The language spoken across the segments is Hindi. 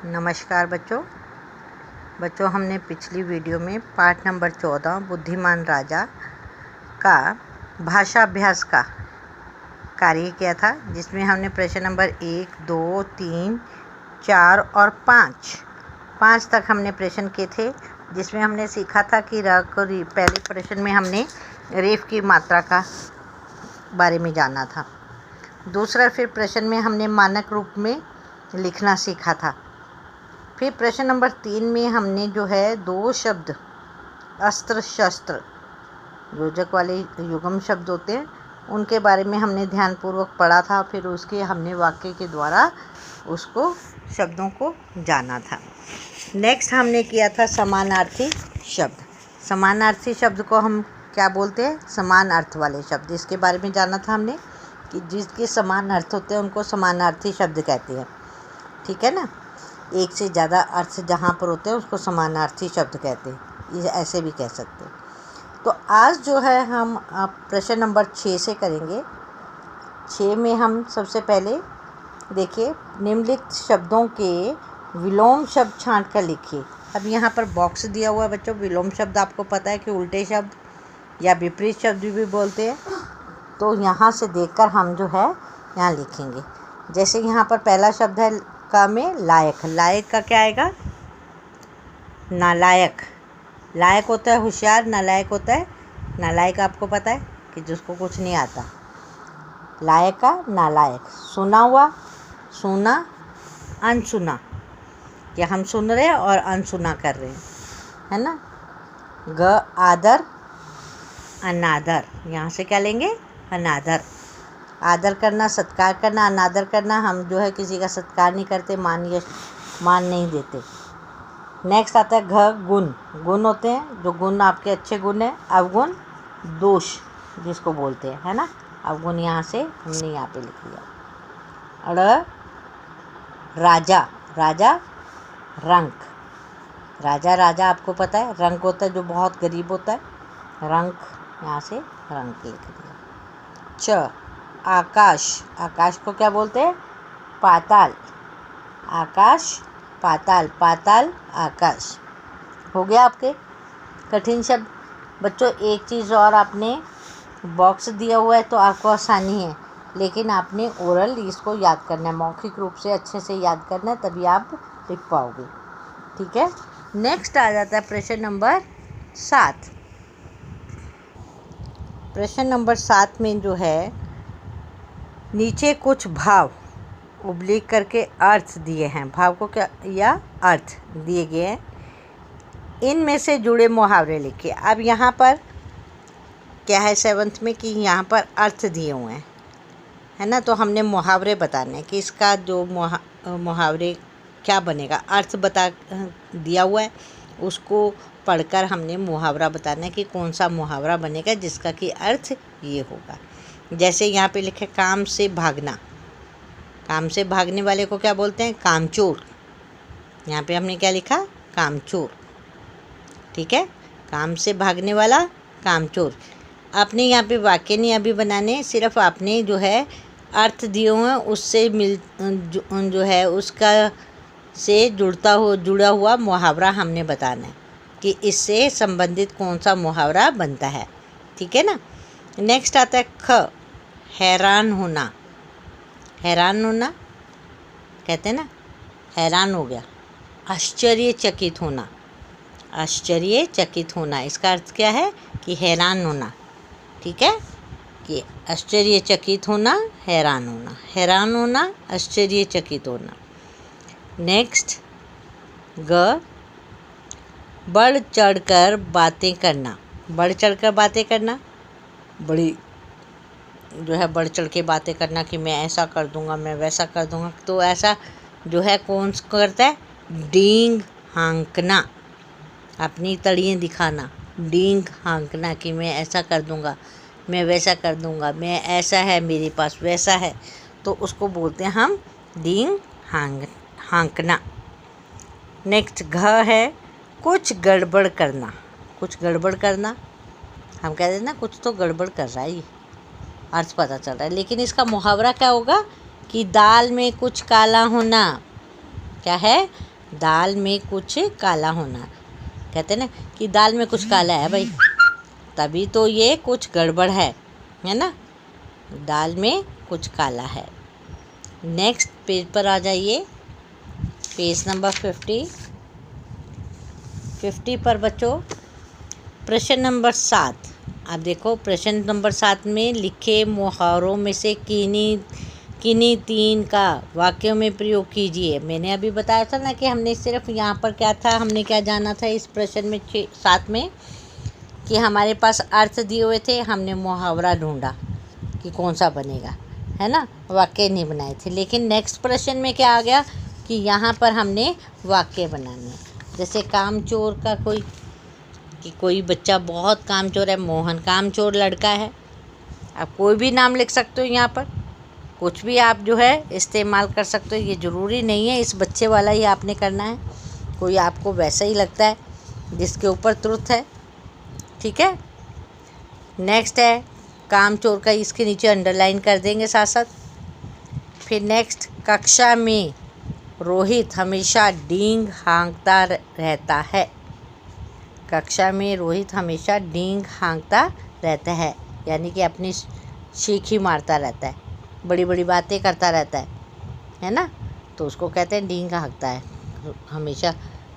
नमस्कार बच्चों हमने पिछली वीडियो में पाठ नंबर 14 बुद्धिमान राजा का भाषाभ्यास का कार्य किया था, जिसमें हमने प्रश्न नंबर 1, 2, 3, 4 और 5 तक हमने प्रश्न किए थे, जिसमें हमने सीखा था कि पहले प्रश्न में हमने रेफ की मात्रा का बारे में जाना था। दूसरा फिर प्रश्न में हमने मानक रूप में लिखना सीखा था। फिर प्रश्न नंबर 3 में हमने जो है 2 शब्द अस्त्र शस्त्र योजक वाले युग्म शब्द होते हैं, उनके बारे में हमने ध्यानपूर्वक पढ़ा था। फिर उसके हमने वाक्य के द्वारा उसको शब्दों को जाना था। नेक्स्ट हमने किया था समानार्थी शब्द। समानार्थी शब्द को हम क्या बोलते हैं? समान अर्थ वाले शब्द। इसके बारे में जाना था हमने कि जिसके समान अर्थ होते हैं उनको समानार्थी शब्द कहते हैं। ठीक है ना? एक से ज़्यादा अर्थ जहाँ पर होते हैं उसको समानार्थी शब्द कहते हैं। ये ऐसे भी कह सकते हैं। तो आज जो है हम प्रश्न नंबर 6 से करेंगे। 6 में हम सबसे पहले देखिए, निम्नलिखित शब्दों के विलोम शब्द छांट कर लिखिए। अब यहाँ पर बॉक्स दिया हुआ है बच्चों। विलोम शब्द आपको पता है कि उल्टे शब्द या विपरीत शब्द भी बोलते हैं। तो यहाँ से देखकर हम जो है यहाँ लिखेंगे। जैसे यहाँ पर पहला शब्द है का में लायक। लायक का क्या आएगा? नालायक। लायक होता है होशियार, नालायक होता है नालायक। आपको पता है कि जिसको कुछ नहीं आता। लायक का नालायक। सुना हुआ, सुना, अनसुना। या हम सुन रहे हैं और अनसुना कर रहे हैं, है ना? ग आदर, अनादर। यहाँ से क्या लेंगे? अनादर। आदर करना, सत्कार करना। अनादर करना, हम जो है किसी का सत्कार नहीं करते, मान नहीं देते। नेक्स्ट आता है घ गुण। गुण होते हैं जो गुण आपके अच्छे गुण हैं। अवगुण, दोष जिसको बोलते हैं, है ना? अवगुण यहाँ से हमने यहाँ पे लिख लिया। अड़ राजा। राजा रंक। राजा राजा आपको पता है। रंक होता है जो बहुत गरीब होता है। रंक, यहाँ से रंक लिख दिया। च आकाश। आकाश को क्या बोलते हैं? पाताल। आकाश, पाताल। पाताल, आकाश। हो गया आपके कठिन शब्द। बच्चों एक चीज़ और, आपने बॉक्स दिया हुआ है तो आपको आसानी है, लेकिन आपने ओरल इसको याद करना है, मौखिक रूप से अच्छे से याद करना है, तभी आप लिख पाओगे। ठीक है? नेक्स्ट आ जाता है प्रश्न नंबर 7। प्रश्न नंबर 7 में जो है नीचे कुछ भाव उल्लेख करके अर्थ दिए हैं। भाव को क्या या अर्थ दिए गए हैं। इनमें से जुड़े मुहावरे लिखिए। अब यहाँ पर क्या है 7th में कि यहाँ पर अर्थ दिए हुए हैं, है ना? तो हमने मुहावरे बताने कि इसका जो मुहावरे क्या बनेगा, अर्थ बता दिया हुआ है, उसको पढ़कर हमने मुहावरा बताना है कि कौन सा मुहावरा बनेगा जिसका कि अर्थ ये होगा। जैसे यहाँ पे लिखे काम से भागना। काम से भागने वाले को क्या बोलते हैं? कामचोर। यहाँ पे हमने क्या लिखा? कामचोर। ठीक है? काम से भागने वाला कामचोर। आपने यहाँ पे वाक्य नहीं अभी बनाने, सिर्फ आपने जो है अर्थ दिए हुए हैं उससे जो है उसका से जुड़ा हुआ मुहावरा हमने बताना है कि इससे संबंधित कौन सा मुहावरा बनता है। ठीक है ना? नेक्स्ट आता है ख हैरान होना। हैरान होना कहते हैं ना, हैरान हो गया। आश्चर्यचकित होना। आश्चर्यचकित होना, इसका अर्थ क्या है? कि हैरान होना। ठीक है? कि आश्चर्यचकित होना, हैरान होना। हैरान होना, आश्चर्यचकित होना। नेक्स्ट ग बढ़ चढ़कर बातें करना। बढ़ चढ़कर बातें करना, बड़ी जो है बढ़ चढ़ के बातें करना कि मैं ऐसा कर दूंगा, मैं वैसा कर दूंगा। तो ऐसा जो है कौन करता है? डींग हाँकना। अपनी तड़ियाँ दिखाना। डींग हाँकना कि मैं ऐसा कर दूंगा, मैं वैसा कर दूंगा, मैं ऐसा है, मेरे पास वैसा है। तो उसको बोलते हैं हम डींग हाँकना। नेक्स्ट घ है कुछ गड़बड़ करना। कुछ गड़बड़ करना, हम कहते हैं ना कुछ तो गड़बड़ कर रहा है, ये अर्थ पता चल रहा है, लेकिन इसका मुहावरा क्या होगा? कि दाल में कुछ काला होना। क्या है? दाल में कुछ काला होना। कहते ना कि दाल में कुछ काला है भाई, तभी तो ये कुछ गड़बड़ है ना। दाल में कुछ काला है। नेक्स्ट पेज पर आ जाइए, पेज नंबर 50 पर बच्चों प्रश्न नंबर 7। आप देखो प्रश्न नंबर 7 में लिखे मुहावरों में से किन्हीं 3 का वाक्यों में प्रयोग कीजिए। मैंने अभी बताया था ना कि हमने सिर्फ यहाँ पर क्या था, हमने क्या जाना था इस प्रश्न में 7 में, कि हमारे पास अर्थ दिए हुए थे, हमने मुहावरा ढूंढा कि कौन सा बनेगा, है ना। वाक्य नहीं बनाए थे। लेकिन नेक्स्ट प्रश्न में क्या आ गया कि यहाँ पर हमने वाक्य बनाने हैं। जैसे कामचोर का कोई बच्चा बहुत कामचोर है, मोहन कामचोर लड़का है। आप कोई भी नाम लिख सकते हो, यहाँ पर कुछ भी आप जो है इस्तेमाल कर सकते हो। ये ज़रूरी नहीं है इस बच्चे वाला ही आपने करना है, कोई आपको वैसा ही लगता है जिसके ऊपर तुरंत है, ठीक है। नेक्स्ट है कामचोर का, इसके नीचे अंडरलाइन कर देंगे साथ साथ। फिर नेक्स्ट, कक्षा में रोहित हमेशा डींग हाँकता रहता है। कक्षा में रोहित हमेशा डींग हाँकता रहता है, यानी कि अपनी शीखी मारता रहता है, बड़ी बड़ी बातें करता रहता है ना। तो उसको कहते हैं डींग हाँकता है, हमेशा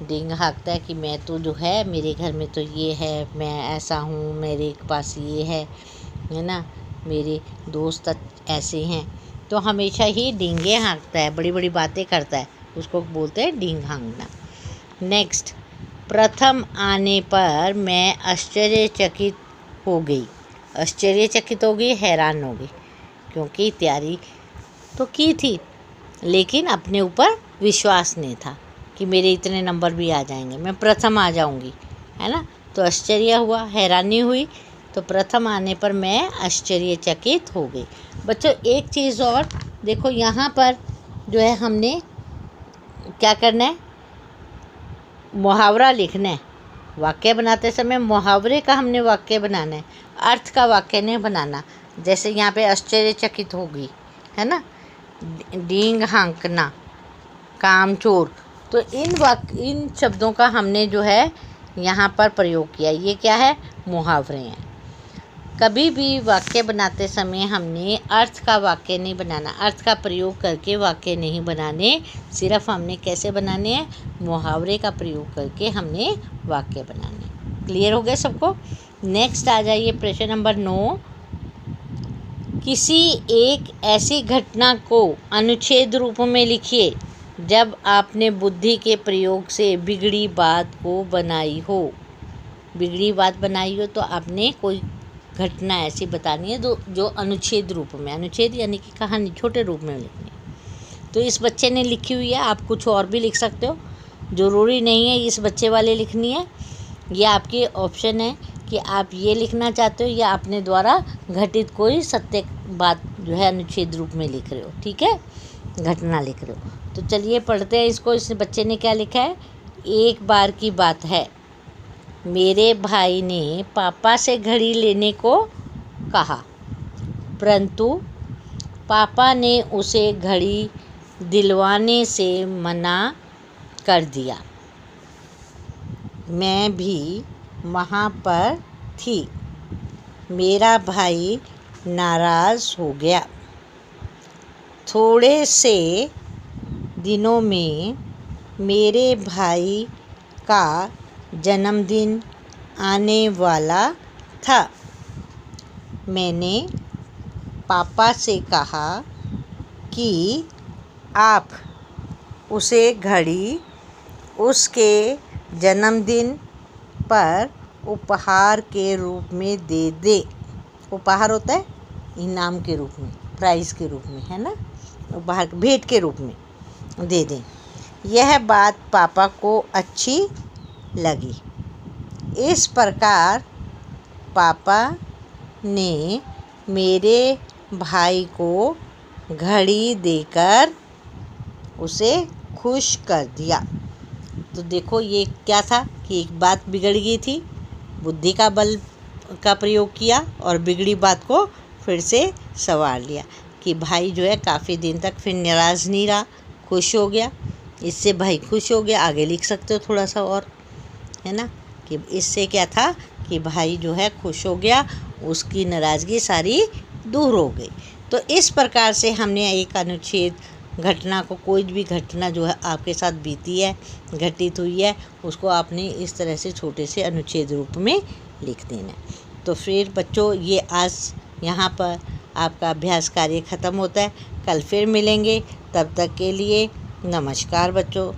डींग हाँकता है कि मैं तो जो है मेरे घर में तो ये है, मैं ऐसा हूँ, मेरे पास ये है ना, मेरे दोस्त ऐसे हैं। तो हमेशा ही डींगे हाँकता है, बड़ी बड़ी बातें करता है, उसको बोलते हैं डींग हाँकना। नेक्स्ट, प्रथम आने पर मैं आश्चर्यचकित हो गई। आश्चर्यचकित हो गई, हैरान हो गई, क्योंकि तैयारी तो की थी लेकिन अपने ऊपर विश्वास नहीं था कि मेरे इतने नंबर भी आ जाएंगे, मैं प्रथम आ जाऊंगी, है ना। तो आश्चर्य हुआ, हैरानी हुई, तो प्रथम आने पर मैं आश्चर्यचकित हो गई। बच्चों एक चीज़ और देखो, यहाँ पर जो है हमने क्या करना है, मुहावरा लिखना है। वाक्य बनाते समय मुहावरे का हमने वाक्य बनाना है, अर्थ का वाक्य नहीं बनाना। जैसे यहाँ पे आश्चर्यचकित होगी, है ना, डींग हाँकना, कामचोर, तो इन शब्दों का हमने जो है यहाँ पर प्रयोग किया। ये क्या है, मुहावरे हैं। कभी भी वाक्य बनाते समय हमने अर्थ का वाक्य नहीं बनाना, अर्थ का प्रयोग करके वाक्य नहीं बनाने, सिर्फ हमने कैसे बनाने हैं, मुहावरे का प्रयोग करके हमने वाक्य बनाने। क्लियर हो गया सबको। नेक्स्ट आ जाइए प्रश्न नंबर 9। किसी एक ऐसी घटना को अनुच्छेद रूप में लिखिए जब आपने बुद्धि के प्रयोग से बिगड़ी बात को बनाई हो। बिगड़ी बात बनाई हो तो आपने कोई घटना ऐसी बतानी है जो अनुच्छेद रूप में, अनुच्छेद यानी कि कहानी छोटे रूप में लिखनी है। तो इस बच्चे ने लिखी हुई है, आप कुछ और भी लिख सकते हो, ज़रूरी नहीं है इस बच्चे वाले लिखनी है। ये आपकी ऑप्शन है कि आप ये लिखना चाहते हो या अपने द्वारा घटित कोई सत्य बात जो है अनुच्छेद रूप में लिख रहे हो, ठीक है, घटना लिख रहे हो। तो चलिए पढ़ते हैं इसको। इस बच्चे ने क्या लिखा है, एक बार की बात है, मेरे भाई ने पापा से घड़ी लेने को कहा, परंतु पापा ने उसे घड़ी दिलवाने से मना कर दिया। मैं भी वहाँ पर थी। मेरा भाई नाराज़ हो गया। थोड़े से दिनों में मेरे भाई का जन्मदिन आने वाला था। मैंने पापा से कहा कि आप उसे घड़ी उसके जन्मदिन पर उपहार के रूप में दे दे। उपहार होता है इनाम के रूप में, प्राइज़ के रूप में, है ना, उपहार भेंट के रूप में दे दें। यह बात पापा को अच्छी लगी। इस प्रकार पापा ने मेरे भाई को घड़ी देकर उसे खुश कर दिया। तो देखो ये क्या था कि एक बात बिगड़ गई थी, बुद्धि का बल का प्रयोग किया और बिगड़ी बात को फिर से संवार लिया कि भाई जो है काफ़ी दिन तक फिर नाराज़ नहीं रहा, खुश हो गया। इससे भाई खुश हो गया, आगे लिख सकते हो थोड़ा सा और, है ना, कि इससे क्या था कि भाई जो है खुश हो गया, उसकी नाराज़गी सारी दूर हो गई। तो इस प्रकार से हमने एक अनुच्छेद घटना को, कोई भी घटना जो है आपके साथ बीती है, घटित हुई है, उसको आपने इस तरह से छोटे से अनुच्छेद रूप में लिख देना है। तो फिर बच्चों ये आज यहाँ पर आपका अभ्यास कार्य ख़त्म होता है। कल फिर मिलेंगे, तब तक के लिए नमस्कार बच्चों।